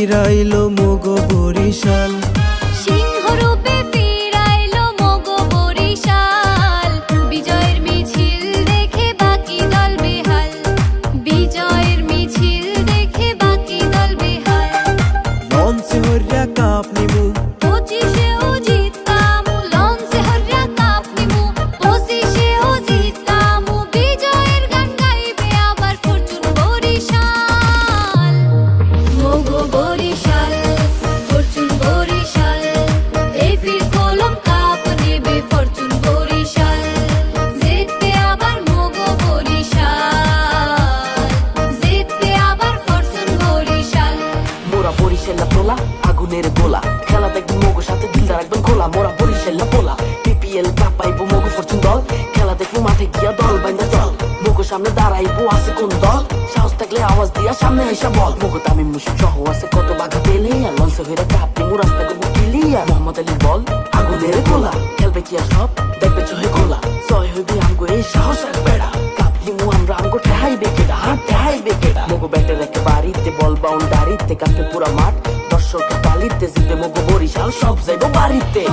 ফিরাইলো মোগো বরিশাল, সিংহরূপে ফিরাইলো মোগো বরিশাল। বিজয়ের মিছিল দেখে বাকি দল বেহাল, বিজয়ের মিছিল দেখে বাকি দল বেহাল। লঞ্চে হইরা কাপ নিমু 25-এও জিততামু, লঞ্চে হইরা কাপ নিমু 25-এও জিততামু। বিজয়ের গান গাইবে আবার ফরচুন বরিশাল, মোগো বরিশাল, ফরচুন বরিশাল। এই ফির কলম কাপ নেবে ফরচুন বরিশাল, জিতবে আবার মোগো বরিশাল, জিতবে আবার ফরচুন বরিশাল। মোরা বরিশাল তোলা আগুনের গোলা, খেলা দেখবেন মোগো সাথে দিলটা রাখবেন খোলা। মোরা বরিশাল পোলা, পিপিএল কাপ পাইবো মোগো ফরচুন দল। খেলা দেখবো মাঠে গিয়া দল বাইন্দা চল, মোগো সামনে দাঁড়াইবো আছে কোন দল। সাহস থাকলে আওয়াজ দিয়া সামনে এসে বল। মোগো তামিম মুশিক সহ আছে কত বাঘা পেলে, লঞ্চে হইরা কাপ নিমু রাস্তা করবো ক্লিয়ার। মোহাম্মদ আলীর বল আগুনের গোলা, খেলবে কি আর সব দেখবে চোহে গোলা। জয় হইবে আমগো এই সাহস এক বেড়া, কাপ নিমু আমরা আমগো ঠেহাইবে কেডা, ঠেহাইবে কেডা। মোগো ব্যাটের একে বাড়িতে বল বাউন্ডারিতে, কাপে পুরা মাঠ দর্শকের তালিতে। জিতবে মোগো বরিশাল, সব যাইবো বাড়িতে।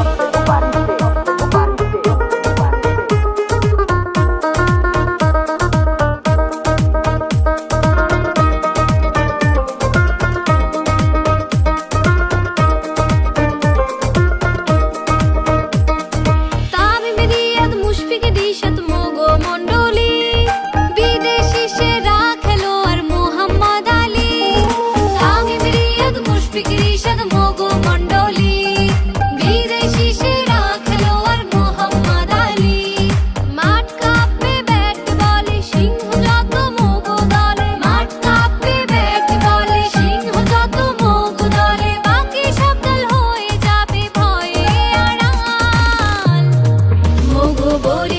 তামিম রিয়াদ মুশফিক রিশাদ মোগো মন্ডলী, বিদেশি সেরা খেলোয়াড় মোহাম্মদ আলী। তামিম রিয়াদ মুশফিক রিশাদ মোগো মন্ডলী, বিদেশি সেরা খেলোয়াড় মোহাম্মদ আলী। মাঠ কাঁপবে ব্যাট বলে সিংহ যত মোগো দলে, মাঠ কাঁপবে ব্যাট বলে সিংহ যত মোগো দলে। বাকি সব দল হয়ে যাবে ভয়ে আড়াল, মোগো বরিশাল।